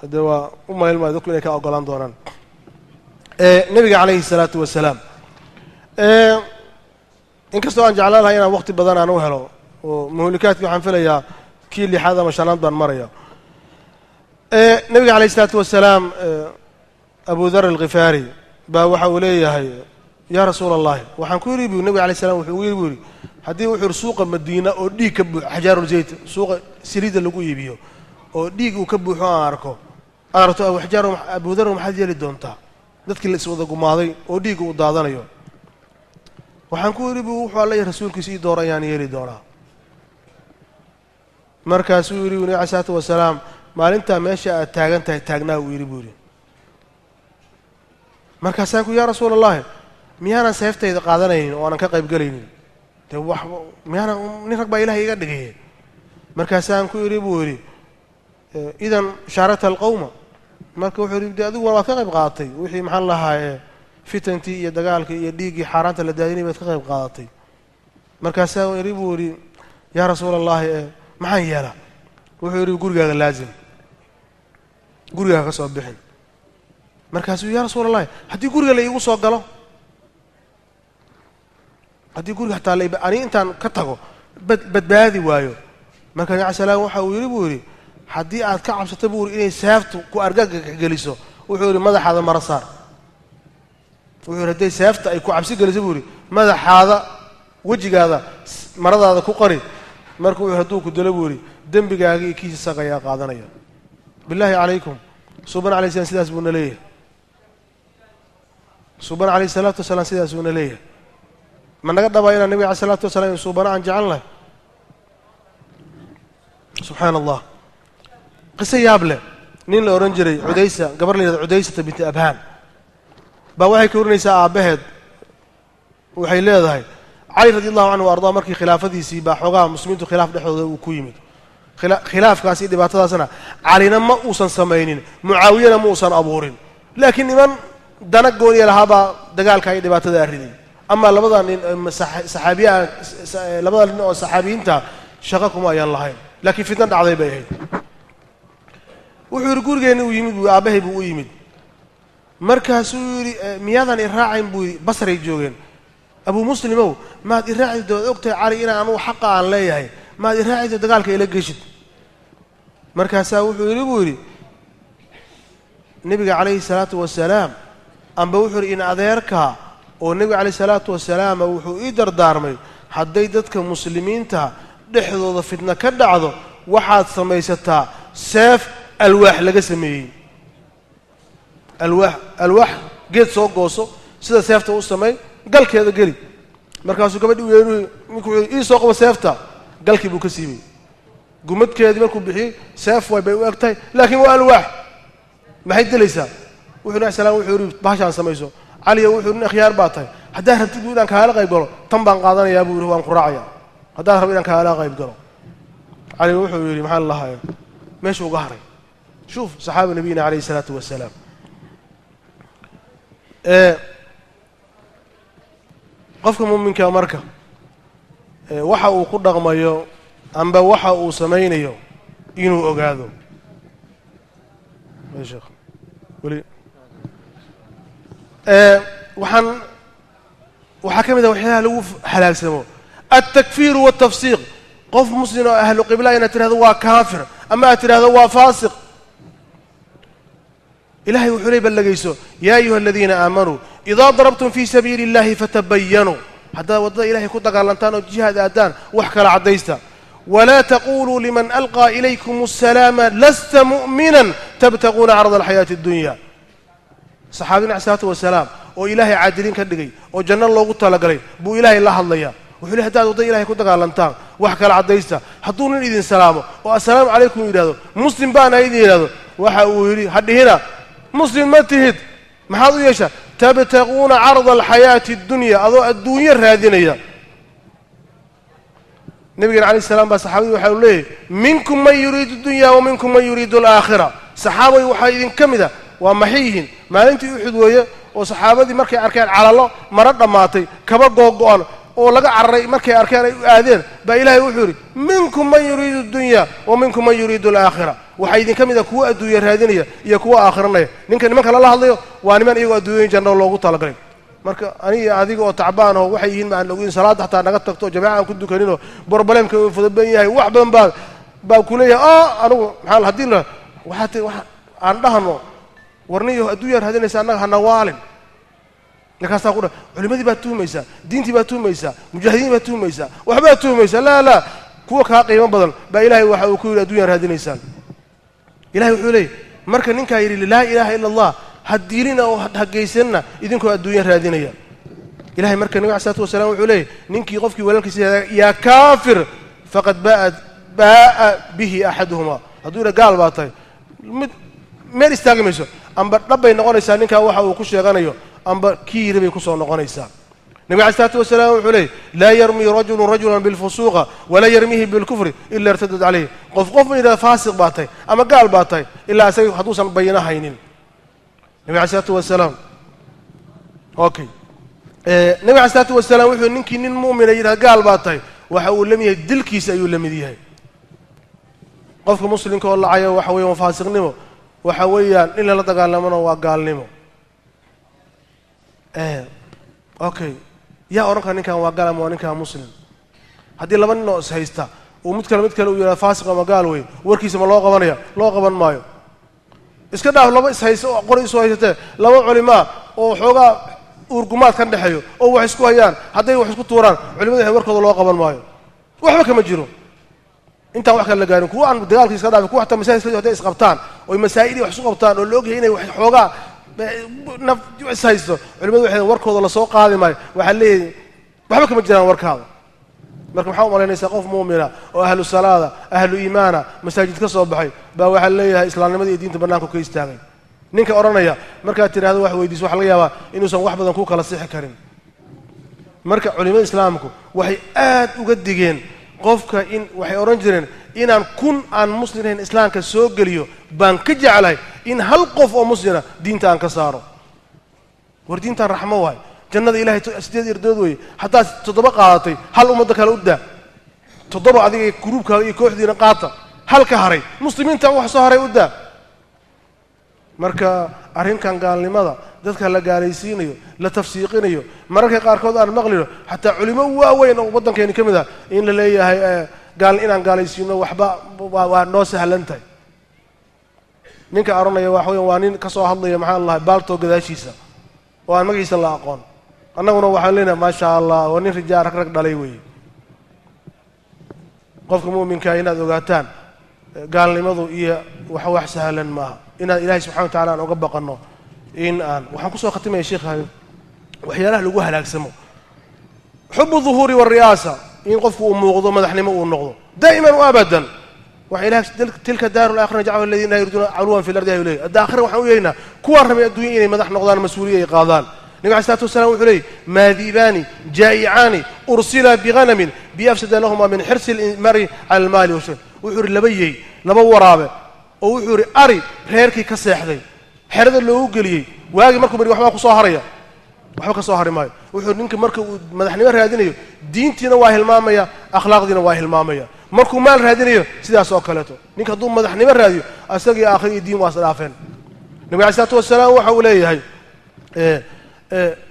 هذا أمة علم ذكر إنك أقولان دونان نبي عليه الصلاة والسلام إن كستو أن جعلها هنا وقت بدنا نوهله ومهلكات في حنفلة كي اللي هذا مشانات بن مريا نبي عليه الصلاة والسلام أبو ذر الغفاري باوحى وليه هي يا رسول الله وحنكوري بي النبي عليه السلام وحويري هدي وحر سوق المدينة أو ديك حجار الزيت سوق سريد اللي قوي بيو أو ديك وكبو حوان أركو أرتو أو حجار أبو ذر محد يلي دونتا dadkii la iswada gumaaday oo dhiig u daadanayo waxaan ku yiri buu wuxuu Allah rasuulkiisa ii doorayaan yeeli doonaa markaas uu yiri nabi alayhi wasalaam maalinta meesha aad taagan tahay taagnaa uu yiri buuri markaas aan ku yaa rasuulullaahi miyana seeftayda qaadanaynin oo aan ka qayb galaynin de wax miyana nin rag baa Ilaahay iga dhigay markaas aan ku yiri buuri idan sharata alqawma marka wuxuu yiri adigu waa ka qayb qaadatay wixii maxaan lahaa fitantii iyo dagaalkii iyo dhiigii xaaraanta la daadinay baad ka qayb qaadatay markaas uu yiri buuri yaa rasuulullaahi maxaan yeelaa wuxuu yiri gurigaaga laazim gurigaaga ka soo bixin markaas uu yaa rasuulullaahi haddii guriga la iigu soo galo haddii guriga taa la ani intaan ka tago badbaadi waayo marka nabi salaam waxa uu yiri buuri haddii aad ka cabsato buuri inay saaftu ku argagax geliso wuxuu yiri madaxaada mara saar wuxuu yiri haddii saafta ay ku cabsi geliso buuri madaxaada wajigaada maradaada ku qari marka uu haduu ku dalo buuri dambigaaga iyo kiisa saqaya qaadanaya billahi alaykum subhana alayhi salatu sidaas buu naleeyahay subhana alayhi salatu wasalam sidaas buu naleeyahay man naga dhabayna nabi alayhi salatu wasalam subhana an jacalna subhanallah قصة يابلة نين الأورنجري عديسة قبر لي عديسة بنت أبهان بواحد كورنيسا أبهد وحي ليه ذهي علي رضي الله عنه وأرضاه مركي خلافة دي سيبا حقا مسلمين خلاف دحوه وكويمد خلاف كاسي دي باتها سنة علينا ما أوصن سمينين معاوية ما أوصن أبورين لكن من دانك قولي لهذا دقال كاي دي باتها داردين أما لبضا صحابيا لبضا صحابيين تا شغاكم أيان الله لكن فتنة عضيبه هي wuxuu gurigeena u yimid uu aabahay buu u yimid markaas uu yiri miyadan iraacayn buu basray joogeen abu muslimow maad iraaci dood ogtay cali in aanu xaq aan leeyahay maad iraaci dagaalka ila geshid markaas wuxuu yiri nabiga kaleey salaatu wasalaam amba wuxuu in adeerka oo nabiga kaleey salaatu wasalaam wuxuu ii dardaarmay haday dadka muslimiinta dhexdooda fitna ka dhacdo waxaad samaysataa seef الواح لقى سمي الواح جيت سوق قوسو سيدا سيفتا وسمي قال كذا قلي مركزو كبدي وينو إيه سوق وسيفتا قال كي بوكسيمي قمت كذا مركو بحي سيف ويبي وقتي لكن هو الواح ما حد ليس وحنا سلام وحوري باشا سميسو علي وحورنا خيار باطي هدا ربتي دون كهلا غيب قالو تنبان قادنا يا ابو روان قراعيا هدا ربنا كهلا غيب قالو علي وحوري محل الله ماشي وقهري شوف صحابة نبينا عليه الصلاة والسلام قفكم منك أمرك وحا وقود غمايو أنبا وحا وسمينيو إنو أقادو يا شيخ ولي وحكم إذا وحيها لوف حلال سمو التكفير والتفسيق قف مسلم أهل قبلة أن هذا هو كافر أما هذا هو فاسق إلهي وحري بلغيسو يا أيها الذين آمنوا إذا ضربتم في سبيل الله فتبينوا حتى وضع إلهي كنت قالنتان وجهاد أدان وحكى العديستا ولا تقولوا لمن ألقى إليكم السلام لست مؤمنا تبتغون عرض الحياة الدنيا صحابين عليه الصلاة والسلام وإلهي عادلين كدقي وجنة الله قلت لقلي بو إلهي الله الله وحلي حتى وضع إلهي كنت قالنتان وحكى العديستا حطون إذن سلامه والسلام عليكم إلهي مسلم بانا إذن إلهي وحاولي حد هنا مسلم ما تهد محاضر يشا تبتغون عرض الحياة الدنيا أضوء الدنيا الرادينية نبي عليه السلام بصحابي وحاول له منكم من يريد الدنيا ومنكم من يريد الآخرة صحابي وحايدين كمذا ومحيهن ما أنت يحد ويا وصحابي مركي أركان على الله مرد ماتي كبر قوقان ولقى عرّي مركي أركان آذين بإلهي وحوري منكم من يريد الدنيا ومنكم من يريد الآخرة waxa idin kamida kuwa adduunyo raadinaya iyo kuwa aakhirnaya ninka nimanka la hadlayo waa niman iyagu adduunyo janno loogu talagalay marka aniga adiga oo tacbaan oo waxay yihiin aan ogeyn salaad xataa naga tagto jamaaca aan ku dukanino problemka uu fuduban yahay wax badan baa ku leeyahay anigu maxaa hadii la waxa aan dhahno warniyo adduunyo raadinaysa annaga hana waalin لكاسا قوله علماء بات توميسا دينتي بات توميسا مجاهدين بات توميسا وحبات توميسا لا كوا كا قيمه بدل با إلهي waxa uu ku yiri adduunyo raadinaysan Ilaahay wuxuu leeyahay marka ninka yiri la ilaaha illa Allah hadiirina oo hageysanna idinku adduunyo raadinaya Ilaahay marka nabi sallallahu alayhi wasallam wuxuu leeyahay ninkii qofkii walaalkiisa ya kaafir faqad baa bihi ahaduhuma haduu gaal baatay meel istaagmayso amba dhabay noqonaysa ninka waxa uu ku sheeganayo amba kiiri bay ku soo noqonaysaa nabi sallallahu alayhi wasallam wuxuu leeyahay la yarmi rajulun rajulan bil fusuqa wala yarmihi bil kufri illa irtadad alayhi qof ila faasiq baatay ama gaal baatay illa asay haduusan bayinahaynin nabi sallallahu alayhi wasallam okay nabi sallallahu alayhi wasallam wuxuu ninkii nin mu'min ah gaal baatay waxa uu lamiyay dilkiisa ayuu lamid yahay qofka muslimka oo lacayo waxa weeyaan faasiqnimo waxa weeyaan in la dagaalamana waa gaalnimo okay ya oranka ninkan waa gaal ama ninkan muslim hadii laba nin oo is haysta oo mid kale uu yahay faasiq ama gaal weey warkiisa ma loo qabanaya loo qaban maayo iska dhaaf laba is haysto oo qori soo haysatay laba culimo oo xoogaa urgumaad kan dhaxayo oo wax isku hayaan haday wax isku tuuraan culimada waxay warkooda loo qaban maayo waxba kama jiro inta wax kale la gaarin kuwa aan dagaalkiisa ka dhaafay kuwa xataa masaa'ilka haday is qabtaan oo masaa'il wax isku qabtaan oo loo ogyahay inay wax xoogaa naf haysto culimadu waxay warkooda la soo qaadi maayo waxa leeyahay waxba kama jiraan warkaada marka waxa uu maleynaysaa qof muumina oo ahlu salaada ahlu iimaana masaajid ka soo baxay baa waxa leeyahay islaamnimada iyo diinta banaanka ka istaagay ninka oranaya marka tiraahdo wax weydiis wax laga yaabaa inuusan wax badan ku kala sixi karin marka culimada islaamku waxay aad uga digeen qofka in waxay oran jireen inaan kun aan muslimiin islaamka soo galiyo baan ka jeclay in hal qof oo muslina diinta aan ka saaro war diinta raxmo waay jannada ilaahay sideed irdood way hatta 7 qaadatay hal umada kale u daa 7 adiga groupka iyo kooxdiina qaata hal ka haray muslimiinta wax soo haray u daa marka arrinkan gaalnimada dadka la gaalaysiinayo la tafsiiqinayo mararka qaar kood aan maqlino hatta culimo waaweyn oo wadankeena kamid ah in la leeyahay gaal inaan gaalaysiino waxba waa noo sahlantahay ninka aronaya waa nin ka soo hadlaya maxaa Allah baalto gadaashiisa oo aan magiisa la aqoon annaguna waxaan leenahay ma sha Allah waa nin rijaal rag dhalay weey qofka muuminka inaad ogaataan gaalnimadu iyo wax sahlan ma inaad ilaahay subhanahu wa ta'ala aan uga baqano in aan waxaan ku soo khatimay sheekhay waxyaalaha lagu halaagsamo xubu dhuhuri war riyaasa in qofku uu muuqdo madaxnimo uu noqdo daa'iman wa abadan وإلى تلك الدار الآخرة جعلوا الذين لا يريدون علوا في الأرض يولي الداخرة وحوينا كوار من الدنيا إلى مدح نقضان مسؤولية قاضان النبي عليه الصلاة والسلام وحلي ماذيبان جائعان أرسلا بغنم بيفسد لهما من حرص المرء على المال وشيء وحور لبيي لبو رابع وحور أري غيرك كسيحدي حرد اللي وقلي واجي مركب بري وحبا كصهرية وحبا كصهري ماي وحور نينك مركب مدحنimo raadinayo diintiina waa hilmaamaya akhlaaqdiina waa hilmaamaya markuu maal raadinayo sidaas oo kaleeto ninka duu madaxnimo raadiyo asagii aakhiri diin waa salaafeen nabi sallallahu alayhi wasallam waxa uu leeyahay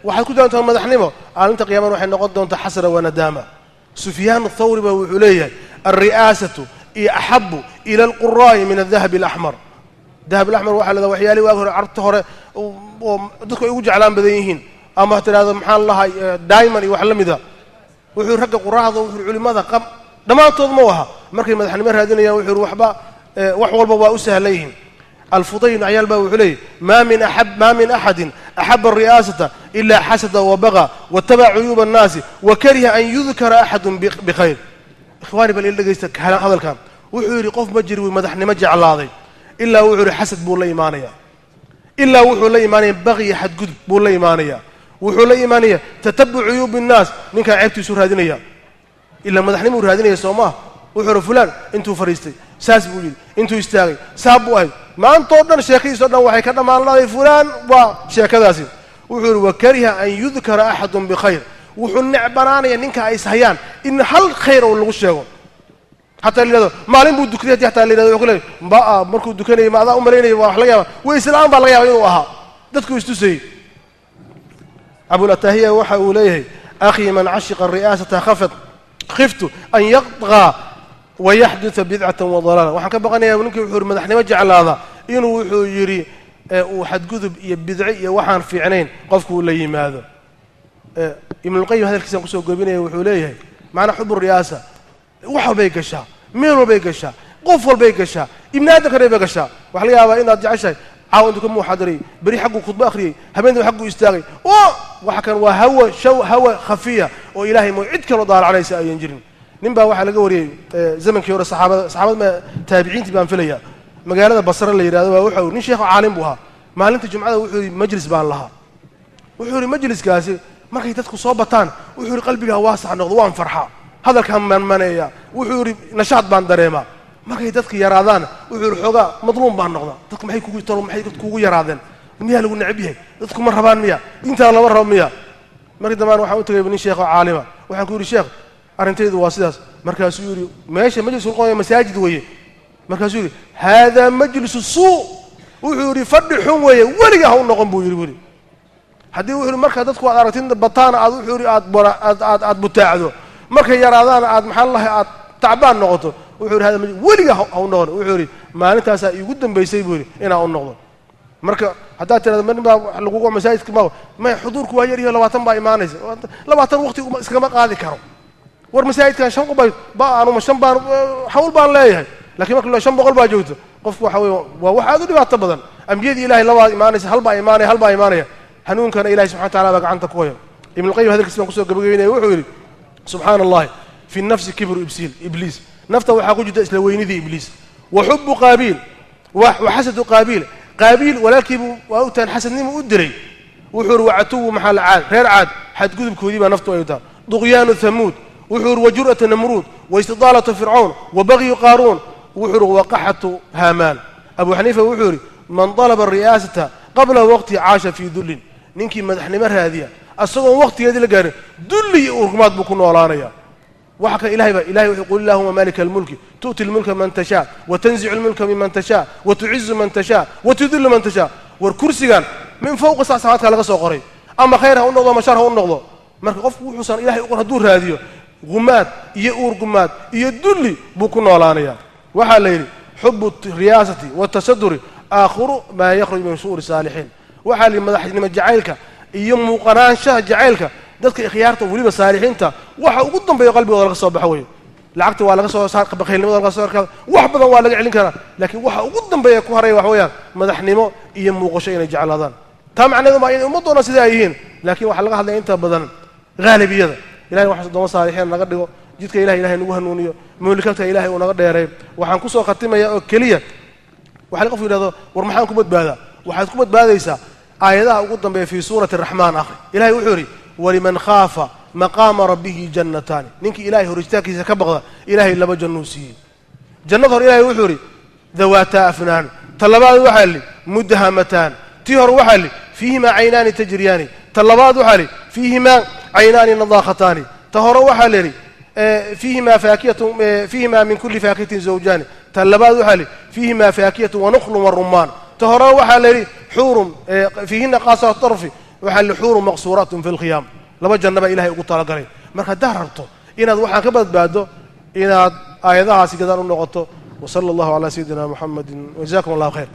waxa ku doontaa madaxnimo aalinta qiyaamada waxay noqon doontaa xasra wa nadama sufyaan ath-thawri baa wuxuu leeyahay ar-ri'asatu ahabbu ila al-qurra'i min adh-dhahab al-ahmar dhahab al-ahmar waxa la waxyaali waa hore carta hore oo dadku ay ugu jeclaan badan yihiin ama tiraado maxaa lahay diamond iyo wax la mida wuxuu ragga quraacda wuxuu culimada qab dhamaantood ma waha markay madaxnimo raadinayaan wuxuu waxba wax walba waa u sahlayeen الفضيل عيال با وحلي ما من أحد أحب الرئاسة إلا حسد وبغى واتبع عيوب الناس وكره أن يذكر أحد بخير إخواني بل إلا قيستك هذا الكلام وحوري قف مجري ومدحني مجي على هذا إلا وحوري حسد بولا إيمانيا إلا وحوري إيمانيا بغي حد قد بولا إيمانيا وحوري إيمانيا تتبع عيوب الناس منك عيبتي سور هذينيا إلا مدحني مور هذينيا سوماه وحوري فلان انتو فريستي ساس بولي انتو استاغي سابو أهل ما أنتو دان شيخي سودان وحي كدام الله فلان وشيكداسي وحور وكره أن يذكر أحد بخير وحور نعبرانيا نينكا أي سهيان إن هل خير ولا شيء حتى اللي هذا مالين بود دكتاتي حتى اللي هذا يقول لي بقى مركو دكاني ما ذا أمريني وحلاقيها وإسلام بالغيا وينوها دتكو يستوسي أبو الأتاهية وحى إليه أخي من عشق الرئاسة خفت أن يطغى ويحدث بدعة وضلالة وحن كبقنا يا ابنك وحور مدحني وجه على هذا إنه يري وحد جذب بدعية وحن في عينين قفكوا ولا ماذا ابن القيم هذا الكلام قصوا قبينه وحوليه معنا حب الرئاسة وحب بيكشها مين بيكشها قفل بيكشها ابن آدم كان بيكشها وحليها وإن أرجع شيء عاون تكون محاضري بري حقه خطبة أخري هبين حقه يستاغي وحكن وهو هو خفية وإلهي موعدك وضال عليه سأينجرين نبى واحد لقوري زمن كيور الصحابة ما تابعين تبان فيليا مقالة بصر اللي يراد وحو نشيخ عالم بها ما لنت الجمعة وحوري مجلس بان لها وحوري مجلس كاسي ما كي تدخل صوبتان وحوري قلبك واسع نغضوان فرحة هذا الكلام من منيا وحوري نشاط بان دريما ما كي تدخل يرادان وحوري حوجا مظلوم بان نغضا تدخل محي كوكو تلو محي كوكو يرادان مياه لو نعبيه تدخل مرة مياه انت الله مرة مياه ما كي دمان وحاول تجيب نشيخ عالمة وحكوري شيخ أرنتيد واسداس مركز يوري ماشي مجلس القوم مساجد ويه مركز يوري هذا مجلس السوء وحوري فدحهم ويه ولقى هون نقم بيوري حدي وحوري مركز تدخل أرتين بطانة عاد وحوري عاد بتاعده مركز يرادان عاد محل الله عاد تعبان نقطه وحوري هذا مجلس ولقى هون نقم وحوري ما أنت هسا يقدم بيسيبوري هنا هون نقطه مركز حتى ترى من لقوا مساجد كمان ما حضورك ويريه لواتن بايمانيس لواتن وقت إسكما قاضي كرو والمساجد كان شنقو بقى أنا مش شنبان حول بان ليه لكن ما كل شنبان قلبا جوته قف وحوي وواحد اللي بعتبضن أمجيد إلهي لوا إيمانيس هل با إيمانية هنون كان إلهي سبحانه وتعالى بقى عن تقويه ابن القيم هذا الكلام قصة قبل وحوري سبحان الله في النفس كبر إبليس نفته وحقوج دأس لوين ذي إبليس وحب قابيل وحسد قابيل ولكن وأوتان حسد نيم أدري وحور وعتو محل عاد غير عاد حد كذب كذيبة نفته أيضا ضغيان ثمود وحور وجرأة نمرود واستضالة فرعون وبغي قارون وحور وقحة هامان أبو حنيفة وحوري من طلب الرئاسة قبل وقت عاش في ذل ننكي مدحني مر هذه أصلا وقت يدي لقارن ذل ورقمات بكون ولانيا وحكى إلهي يقول اللهم مالك الملك تؤتي الملك من تشاء وتنزع الملك ممن تشاء وتعز من تشاء وتذل من تشاء والكرسي كان من فوق ساعات على قصة قري أما خيرها النقضة مشارها النقضة مرك قف وحسن إلهي يقول هدور هذه غمات يؤور غمات يدلي بكون ولانيا وحالي حب الرياسة والتصدر آخر ما يخرج من شؤون الصالحين وحالي مدحني مجعلك يوم قران شه جعلك dadka khiyaarta waliba saalixiinta waxa ugu dambeeyo qalbigooda laga soo baxay lacagta waa laga soo saar qabaxeelnimada laga soo arkaa wax badan waa laga celin karaa laakiin waxa ugu dambeeyo ku haray wax weeyaan madaxnimo iyo muuqasho inay jeclaadaan taa macnaheedu ma in ummaduna sida ay yihiin laakiin waxa laga hadlay inta badan gaalibiyada ilaahay waxa doon saalixiin naga dhigo jidka ilaahay nagu hanuuniyo mulkata ilaahay uu naga dheeray waxaan ku soo khatimayaa oo kaliya waxa qof yiraahdo war maxaan ku badbaadaa waxaad ku badbaadaysaa aayadaha ugu dambeeya fi suurati ar-rahmaan akhri ilaahay wuxuu yiri ولمن خاف مقام ربه جنتان نينك إلهي هرجتاكي كبغضة إلهي لما جنوسي جنة إلهي وحوري ذواتا أفنان طلبات وحالي مدهمتان تيهر وحالي فيهما عينان تجريان طلبات وحالي فيهما عينان نضاختان تهر وحالي فيهما فاكية فيهما من كل فاكية زوجان طلبات وحالي فيهما فاكية ونخل والرمان تهر وحالي حور فيهن قاصرة الطرف وحال حور مقصورات في الخيام لما جنب إلهي ugu talagalay marka daararto inaad waxa ka badbaado inaad aayadahaasi gadaan u noqoto wa sallallahu ala sayidina muhammadin wa jazakum allah khair